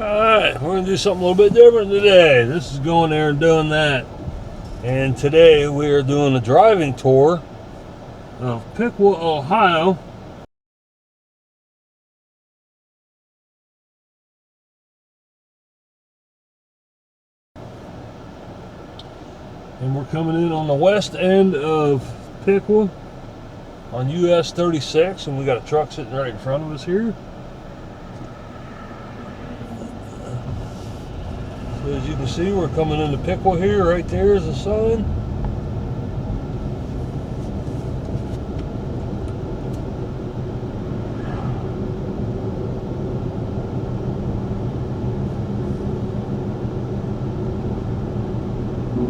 Alright, we're going to do something a little bit different today. This is going there and doing that. And today we are doing a driving tour of Piqua, Ohio. And we're coming in on the west end of Piqua on US 36, and we got a truck sitting right in front of us here. So as you can see, we're coming into Piqua here. Right there is the sign.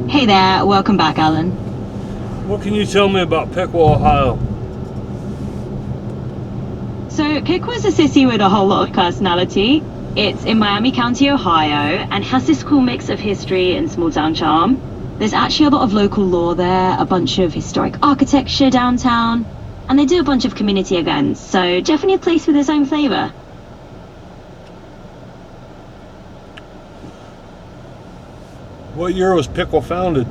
Hey there, welcome back, Alan. What can you tell me about Piqua, Ohio? So Piqua is a city with a whole lot of personality. It's in Miami County, Ohio, and has this cool mix of history and small town charm. There's actually a lot of local law there, a bunch of historic architecture downtown, and they do a bunch of community events, so definitely a place with its own flavour. What year was Piqua founded?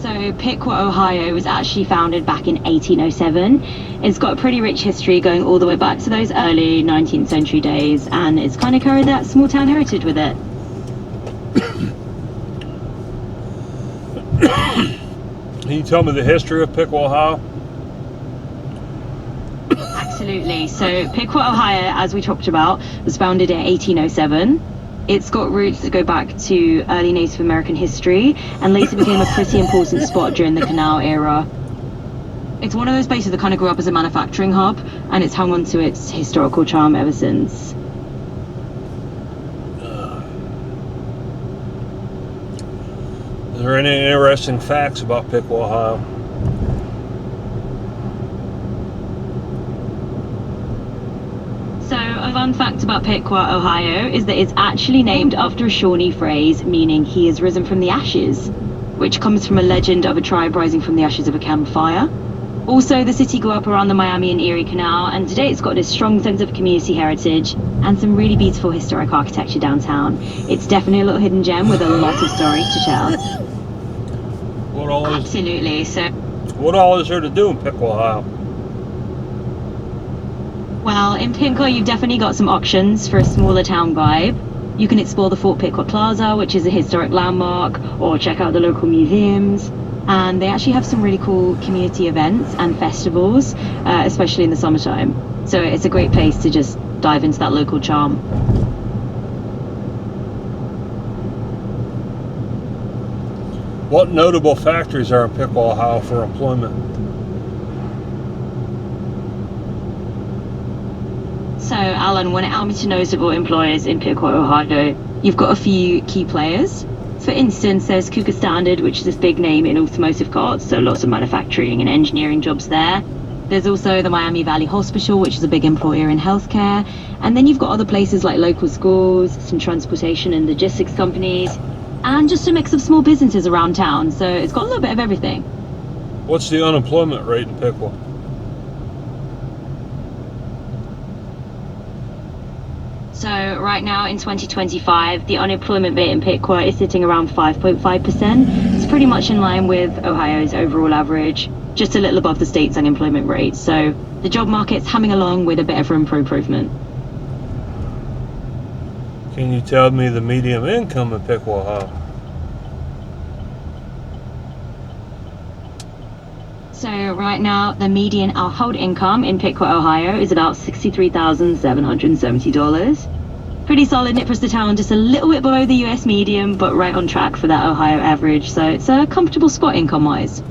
So Piqua, Ohio was actually founded back in 1807. It's got a pretty rich history going all the way back to those early 19th century days, and it's kind of carried that small town heritage with it. Can you tell me the history of Piqua, Ohio? Absolutely. So Piqua, Ohio, as we talked about, was founded in 1807. It's got roots that go back to early Native American history and later became a pretty important spot during the canal era. It's one of those places that kind of grew up as a manufacturing hub, and it's hung on to its historical charm ever since. Is there any interesting facts about Piqua, Ohio? So a fun fact about Piqua, Ohio is that it's actually named after a Shawnee phrase meaning he has risen from the ashes, which comes from a legend of a tribe rising from the ashes of a campfire. Also, the city grew up around the Miami and Erie Canal, and today it's got this strong sense of community heritage and some really beautiful historic architecture downtown. It's definitely a little hidden gem with a lot of stories to tell. Absolutely. So what all is there to do in Piqua, Ohio? Well, in Piqua, you've definitely got some options for a smaller town vibe. You can explore the Fort Piqua Plaza, which is a historic landmark, or check out the local museums. And they actually have some really cool community events and festivals, especially in the summertime. So it's a great place to just dive into that local charm. What notable factories are in Piqua, Ohio for employment? So, Alan, when it comes to notable employers in Piqua, Ohio, you've got a few key players. For instance, there's Kuka Standard, which is this big name in automotive parts, so lots of manufacturing and engineering jobs there. There's also the Miami Valley Hospital, which is a big employer in healthcare. And then you've got other places like local schools, some transportation and logistics companies, and just a mix of small businesses around town. So it's got a little bit of everything. What's the unemployment rate in Piqua? So right now in 2025, the unemployment rate in Piqua is sitting around 5.5%. It's pretty much in line with Ohio's overall average, just a little above the state's unemployment rate. So the job market's humming along with a bit of room for improvement. Can you tell me the median income in Piqua, Ohio? So right now, the median household income in Piqua, Ohio is about $63,770. Pretty solid nip for the town, just a little bit below the US median, but right on track for that Ohio average. So it's a comfortable spot income-wise.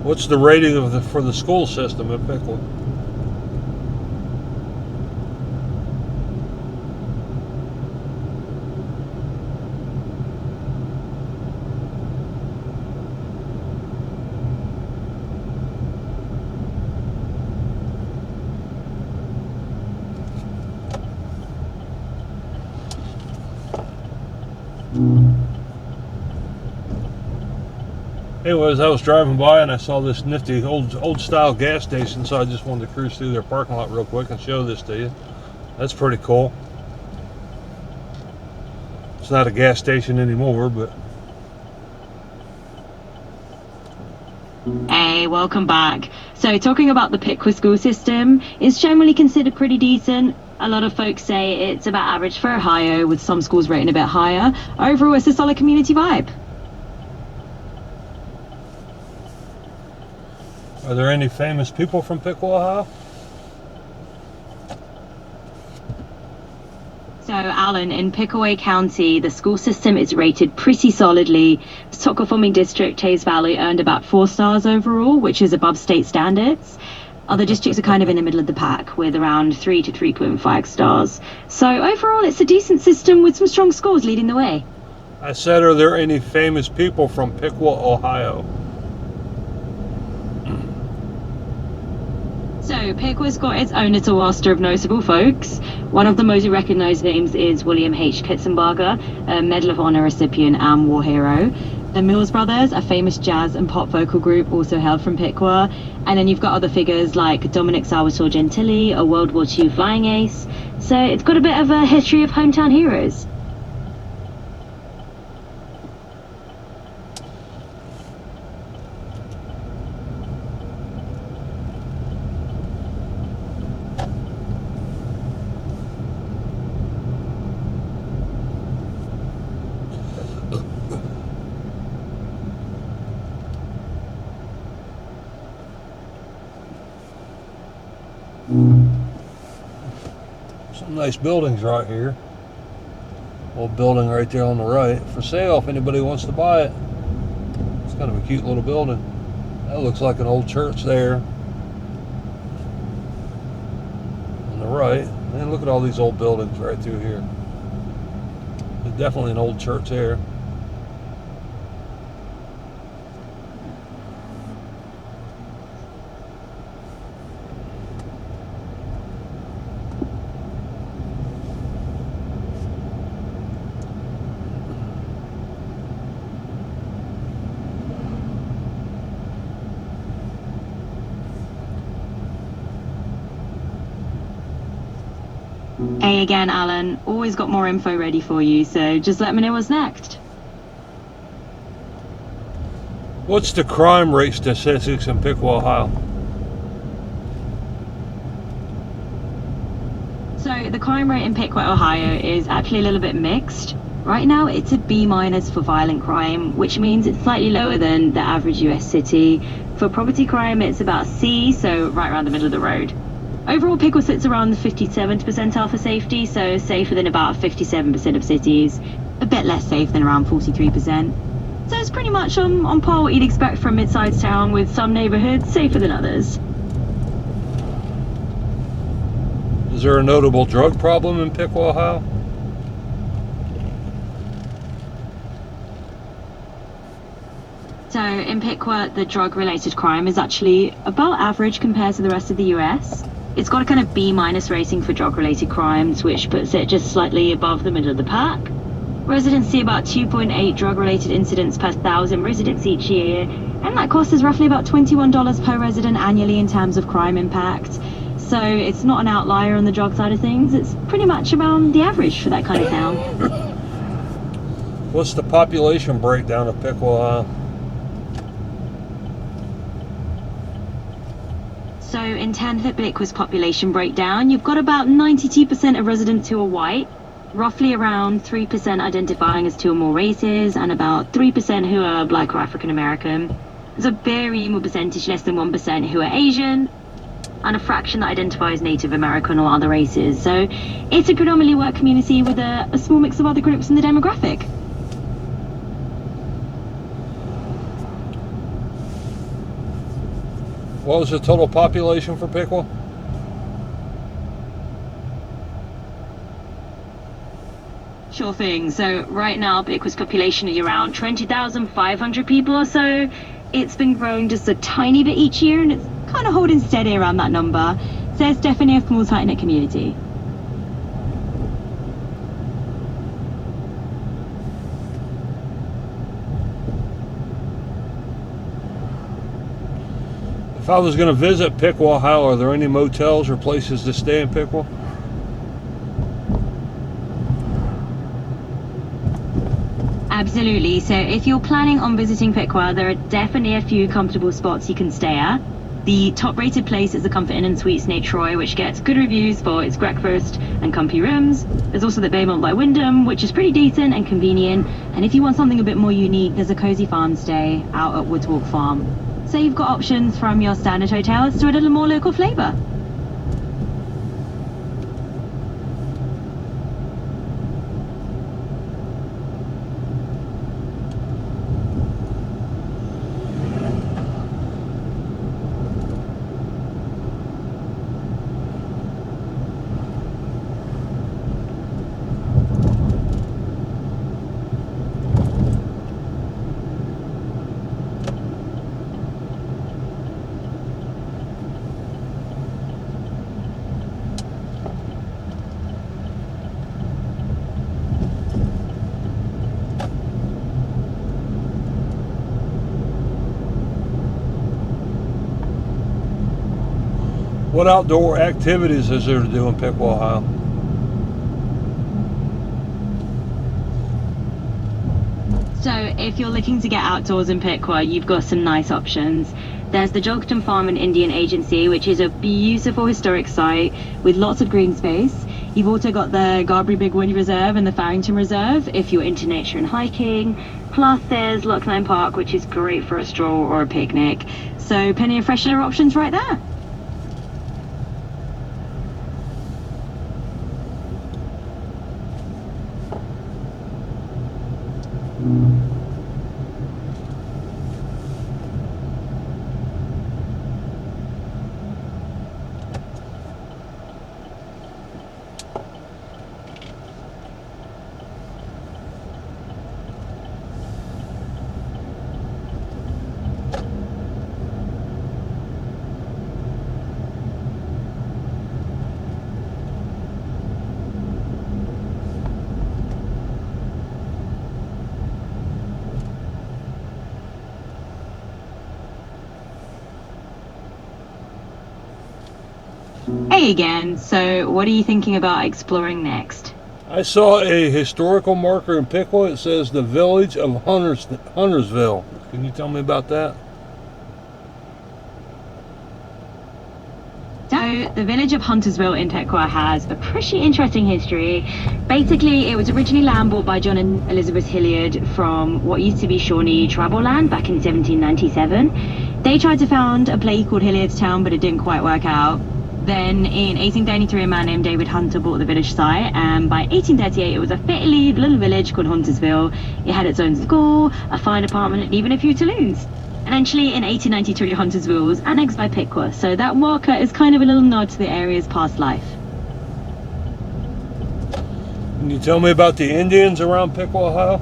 What's the rating for the school system in Piqua? Anyways, I was driving by and I saw this nifty old style gas station, so I just wanted to cruise through their parking lot real quick and show this to you. That's pretty cool. It's not a gas station anymore, but... Hey, welcome back. So talking about the Piqua school system, it's generally considered pretty decent. A lot of folks say it's about average for Ohio, with some schools rating a bit higher. Overall, it's a solid community vibe. Are there any famous people from Piqua, Ohio? So, Alan, in Piqua County, the school system is rated pretty solidly. The top performing district, Hayes Valley, earned about 4 stars overall, which is above state standards. Other districts are kind of in the middle of the pack, with around 3 to 3.5 stars. So, overall, it's a decent system with some strong scores leading the way. I said, are there any famous people from Piqua, Ohio? So, Piqua's got its own little roster of notable folks. One of the most recognized names is William H. Kitzenberger, a Medal of Honor recipient and war hero. The Mills Brothers, a famous jazz and pop vocal group, also hailed from Piqua. And then you've got other figures like Dominic Salvatore Gentili, a World War II flying ace. So it's got a bit of a history of hometown heroes. Some nice buildings right here. Old building right there on the right for sale if anybody wants to buy it. It's kind of a cute little building. That looks like an old church there on the right. And look at all these old buildings right through here. There's definitely an old church there. Hey again, Alan. Always got more info ready for you, so just let me know what's next. What's the crime rate statistics in Piqua, Ohio? So the crime rate in Piqua, Ohio is actually a little bit mixed. Right now it's a B- for violent crime, which means it's slightly lower than the average US city. For property crime it's about C, so right around the middle of the road. Overall, Piqua sits around the 57th percentile for safety, so safer than about 57% of cities. A bit less safe than around 43%. So it's pretty much on par what you'd expect from mid-sized town, with some neighborhoods safer than others. Is there a notable drug problem in Piqua, Ohio? So in Piqua, the drug-related crime is actually about average compared to the rest of the US. It's got a kind of B- rating for drug-related crimes, which puts it just slightly above the middle of the pack. Residents see about 2.8 drug-related incidents per 1,000 residents each year, and that cost is roughly about $21 per resident annually in terms of crime impact. So it's not an outlier on the drug side of things. It's pretty much around the average for that kind of town. What's the population breakdown of Piqua, Ohio? So in terms of Piqua's population breakdown, you've got about 92% of residents who are white, roughly around 3% identifying as 2 or more races, and about 3% who are Black or African American. There's a very small percentage, less than 1%, who are Asian, and a fraction that identifies Native American or other races. So it's a predominantly white community with a small mix of other groups in the demographic. What was the total population for Piqua? Sure thing. So right now, Piqua's population is around 20,500 people or so. It's been growing just a tiny bit each year, and it's kind of holding steady around that number. So it's definitely a small, tight-knit community. If I was going to visit Piqua, Ohio, are there any motels or places to stay in Piqua? Absolutely. So if you're planning on visiting Piqua, there are definitely a few comfortable spots you can stay at. The top-rated place is the Comfort Inn and Suites near Troy, which gets good reviews for its breakfast and comfy rooms. There's also the Baymont by Wyndham, which is pretty decent and convenient. And if you want something a bit more unique, there's a cozy farm stay out at Woodswalk Farm. So you've got options from your standard hotels to a little more local flavour. What outdoor activities is there to do in Piqua, Ohio? So if you're looking to get outdoors in Piqua, you've got some nice options. There's the Jogton Farm and Indian Agency, which is a beautiful historic site with lots of green space. You've also got the Garbury Big Wood Reserve and the Farrington Reserve if you're into nature and hiking. Plus there's Lochline Park, which is great for a stroll or a picnic. So plenty of fresh air options right there. Hey again, so what are you thinking about exploring next? I saw a historical marker in Piqua. It says the village of Huntersville. Can you tell me about that? So, the village of Huntersville in Piqua has a pretty interesting history. Basically, it was originally land bought by John and Elizabeth Hilliard from what used to be Shawnee tribal land back in 1797. They tried to found a place called Hilliardstown, but it didn't quite work out. Then in 1833, a man named David Hunter bought the village site, and by 1838, it was a fairly little village called Huntersville. It had its own school, a fire department, and even a few saloons. Eventually, in 1893, Huntersville was annexed by Piqua, so that marker is kind of a little nod to the area's past life. Can you tell me about the Indians around Piqua, Ohio?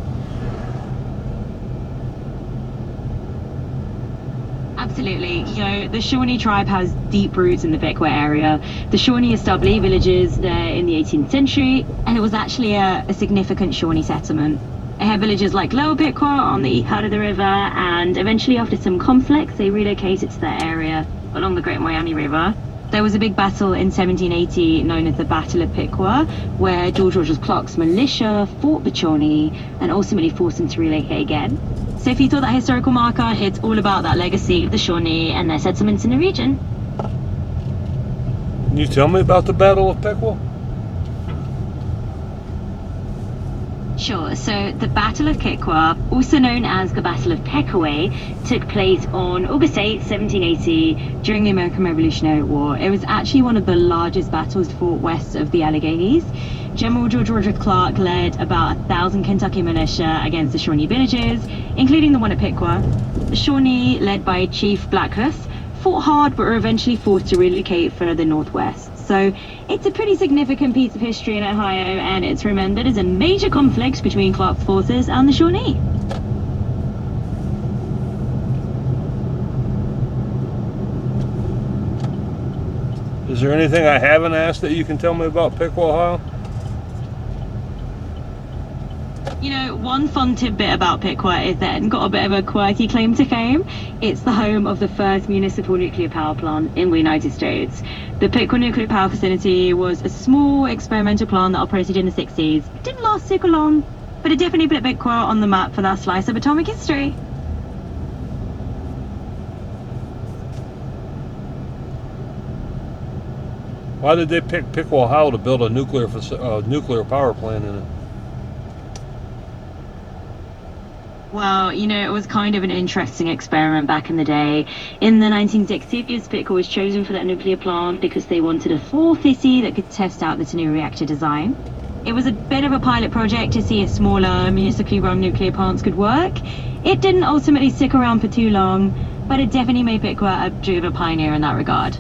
Absolutely. You know, the Shawnee tribe has deep roots in the Piqua area. The Shawnee established villages there in the 18th century, and it was actually a significant Shawnee settlement. It had villages like Lower Piqua on the east side of the river, and eventually after some conflicts, they relocated to that area along the Great Miami River. There was a big battle in 1780 known as the Battle of Piqua, where George Rogers Clark's militia fought the Shawnee and ultimately forced them to relocate again. So if you thought that historical marker, it's all about that legacy of the Shawnee and their settlements in the region. Can you tell me about the Battle of Piqua? Sure, so the Battle of Piqua, also known as the Battle of Pickaway, took place on August 8, 1780, during the American Revolutionary War. It was actually one of the largest battles fought west of the Alleghenies. General George Rogers Clark led about 1,000 Kentucky militia against the Shawnee villages, including the one at Piqua. The Shawnee, led by Chief Blackhurst, fought hard but were eventually forced to relocate further northwest. So it's a pretty significant piece of history in Ohio, and it's remembered as a major conflict between Clark's forces and the Shawnee. Is there anything I haven't asked that you can tell me about Piqua, Ohio? You know, one fun tidbit about Piqua is that it's got a bit of a quirky claim to fame. It's the home of the first municipal nuclear power plant in the United States. The Piqua nuclear power facility was a small experimental plant that operated in the 60s. It didn't last super long, but it definitely put Piqua on the map for that slice of atomic history. Why did they pick Piqua, Ohio to build a nuclear power plant in it? Well, you know, it was kind of an interesting experiment back in the day. In the 1960s, Piqua was chosen for that nuclear plant because they wanted a full city that could test out this new reactor design. It was a bit of a pilot project to see if smaller, municipally run nuclear plants could work. It didn't ultimately stick around for too long, but it definitely made Piqua a bit of a pioneer in that regard.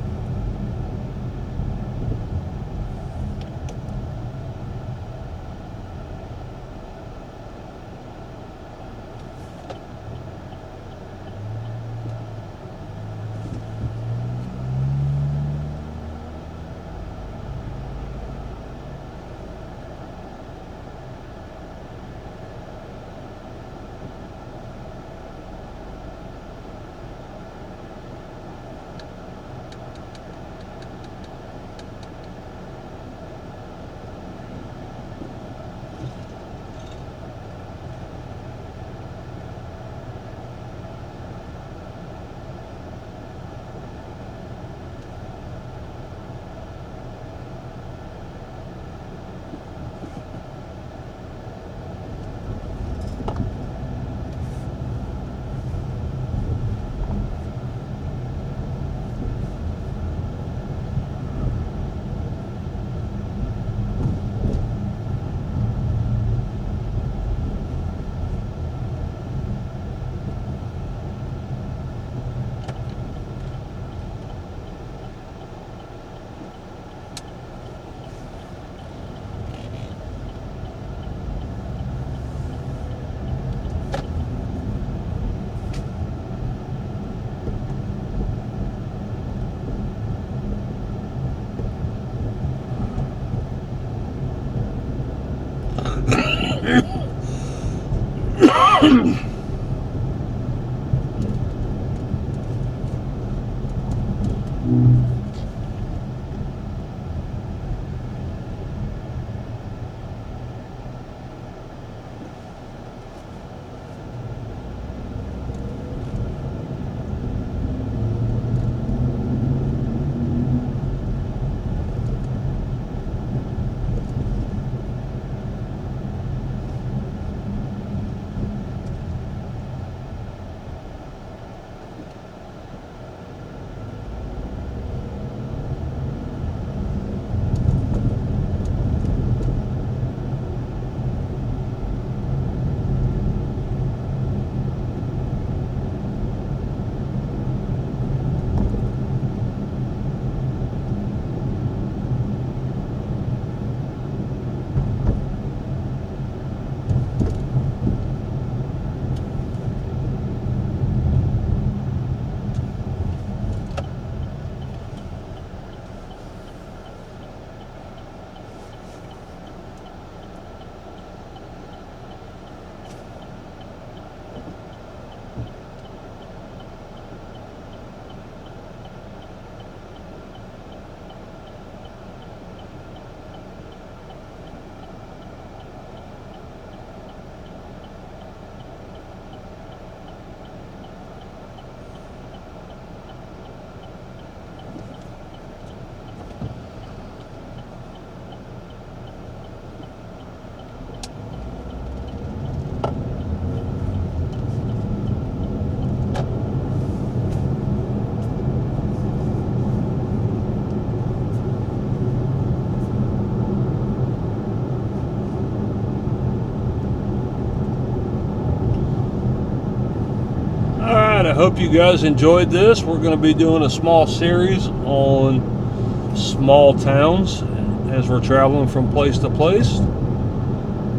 I hope you guys enjoyed this. We're going to be doing a small series on small towns as we're traveling from place to place.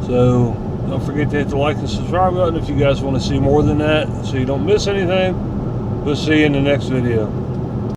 So don't forget to hit the like and subscribe button if you guys want to see more than that so you don't miss anything. We'll see you in the next video.